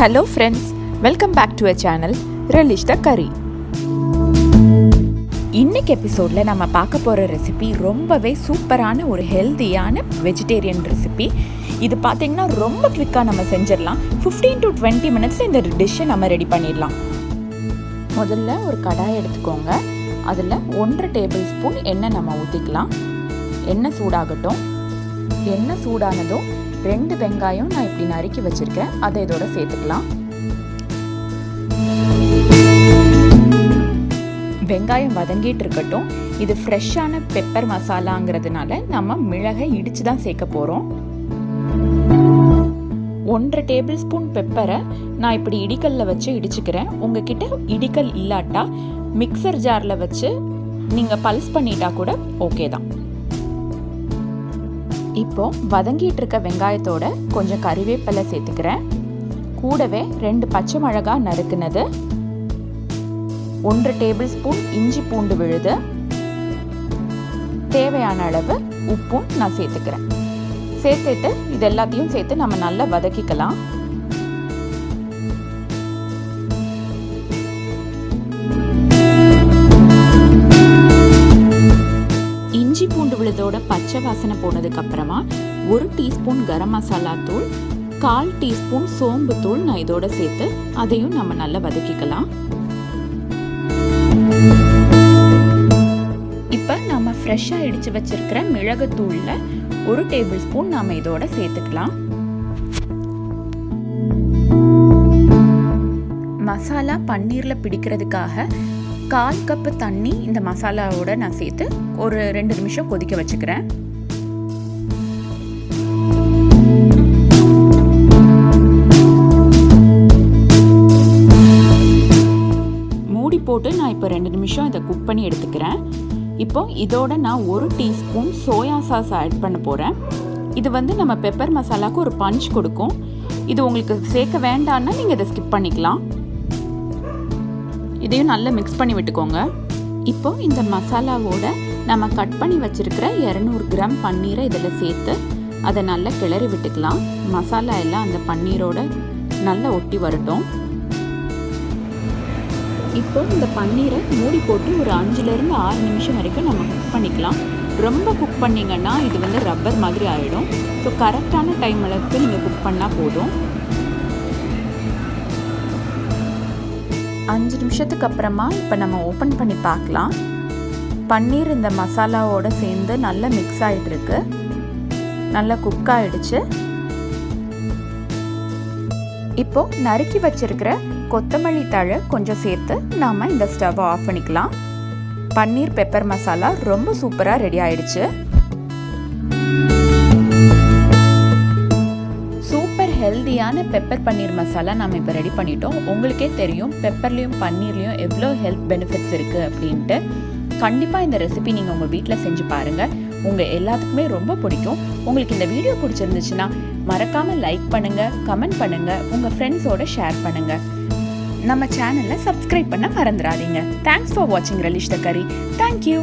Hello friends, welcome back to our channel Relishthecurry. இன்னைக்கு எபிசோட்ல நம்ம பார்க்க போற ரெசிபி ரொம்பவே சூப்பரான ஒரு ஹெல்தியான வெஜிடேரியன் ரெசிபி. இது பாத்தீங்கன்னா ரொம்ப குவிக்கா நம்ம செஞ்சிரலாம். 15 to 20 minutes இந்த டிஷ்ஷை நம்ம ரெடி பண்ணிடலாம். முதல்ல ஒரு கடாய் எடுத்துக்கோங்க. அதுல 1.5 டேபிள்ஸ்பூன் எண்ணெய் நம்ம ஊத்திக்கலாம். எண்ணெய் சூடாகட்டும். எண்ணெய் சூடானதும் 2 வெங்காயம் நான் இப்படி நறுக்கி வச்சிருக்கேன். அதை இதோட சேர்த்துக்கலாம். வெங்காயம் வதங்கிட்டு இருக்கட்டும். இது ஃப்ரெஷ்ஷான பெப்பர் மசாலாங்கிறதுனால நம்ம மிளகை இடிச்சு தான் சேர்க்க போறோம். 1.5 டேபிள்ஸ்பூன் பெப்பரை நான் இப்படி இடிக்கல்ல வச்சு இடிச்சுக்கிறேன். உங்ககிட்ட இடிக்கல் இல்லாட்டா மிக்சர் ஜார்ல வச்சு நீங்க பல்ஸ் பண்ணிட்டா கூட ஓகே தான். இப்போ வதங்கிட்டு இருக்க வெங்காயத்தோட கொஞ்சம் கறிவேப்பிலை சேர்த்துக்கிறேன். கூடவே 2 பச்சை மிளகாய் நறுக்குனது, 1 டேபிள்ஸ்பூன் இஞ்சி பூண்டு விழுது, தேவையான அளவு உப்பும் நான் சேர்த்துக்கிறேன். சேர்த்துட்டு இது எல்லாத்தையும் சேர்த்து நம்ம நல்லா வதக்கிக்கலாம். இஞ்சி பூண்டு விழுதோட பச்சை வாசனை போனதுக்கு அப்புறமா 1 டீஸ்பூன் கரம் மசாலா தூள், 1/4 டீஸ்பூன் சோம்பு தூள் நான் இதோட சேர்த்து அதையும் நம்ம நல்லா வதக்கிக்கலாம். இப்ப நம்ம ஃப்ரெஷ்ஷா இடிச்சு வச்சிருக்கிற மிளகுத்தூள்ல 1 டேபிள்ஸ்பூன் நாம இதோட சேர்த்துக்கலாம். மசாலா பன்னீர்ல பிடிக்கிறதுக்காக 1/4 கப் தண்ணி இந்த மசாலாவோட நான் சேர்த்து ஒரு 2 நிமிஷம் கொதிக்க வச்சுக்கிறேன். மூடி போட்டு நான் இப்போ 2 நிமிஷம் இதை குக் பண்ணி எடுத்துக்கிறேன். இப்போ இதோட நான் 1 டீஸ்பூன் சோயா சாஸ் ஆட் பண்ண போகிறேன். இது நம்ம பெப்பர் மசாலாவுக்கு ஒரு பஞ்ச் கொடுக்கும். இது உங்களுக்கு சேர்க்க வேண்டாம்னா நீங்கள் இதை ஸ்கிப் பண்ணிக்கலாம். இதையும் நல்லா மிக்ஸ் பண்ணி விட்டுக்கோங்க. இப்போ இந்த மசாலாவோட நம்ம கட் பண்ணி வச்சிருக்கிற 200 கிராம் பன்னீரை இதில் சேர்த்து அதை நல்லா கிளறி விட்டுக்கலாம். மசாலா எல்லாம் அந்த பன்னீரோட நல்லா ஒட்டி வரட்டும். இப்போ இந்த பன்னீரை மூடி போட்டு ஒரு 5லேருந்து 6 நிமிஷம் வரைக்கும் நம்ம குக் பண்ணிக்கலாம். ரொம்ப குக் பண்ணிங்கன்னா இது ரப்பர் மாதிரி ஆகிடும். ஸோ கரெக்டான டைம் அளவுக்கு நீங்கள் குக் பண்ணால் போதும். 5 நிமிஷத்துக்கு அப்புறமா இப்போ நம்ம ஓப்பன் பண்ணி பார்க்கலாம். பன்னீர் இந்த மசாலாவோட சேர்ந்து நல்லா மிக்ஸ் ஆகிட்டு இருக்கு. நல்லா குக் ஆகிடுச்சு. இப்போ நறுக்கி வச்சிருக்கிற கொத்தமல்லி தழை கொஞ்சம் சேர்த்து நாம் இந்த ஸ்டவ்வை ஆஃப் பண்ணிக்கலாம். பன்னீர் பெப்பர் மசாலா ரொம்ப சூப்பராக ரெடி ஆயிடுச்சு. ஹெல்தியான பெப்பர் பன்னீர் மசாலா நம்ம இப்போ ரெடி பண்ணிட்டோம். உங்களுக்கே தெரியும் பெப்பர்லேயும் பன்னீர்லேயும் எவ்வளோ ஹெல்த் பெனிஃபிட்ஸ் இருக்குது அப்படின்ட்டு. கண்டிப்பாக இந்த ரெசிபி நீங்கள் உங்கள் வீட்டில் செஞ்சு பாருங்கள். உங்கள் எல்லாத்துக்குமே ரொம்ப பிடிக்கும். உங்களுக்கு இந்த வீடியோ பிடிச்சிருந்துச்சுன்னா மறக்காமல் லைக் பண்ணுங்கள், கமெண்ட் பண்ணுங்கள், உங்கள் ஃப்ரெண்ட்ஸோட ஷேர் பண்ணுங்கள். நம்ம சேனலை சப்ஸ்கிரைப் பண்ண மறந்துடாதீங்க. தேங்க்ஸ் ஃபார் வாட்சிங் ரெலிஷ்தெக்கரி. தேங்க்யூ.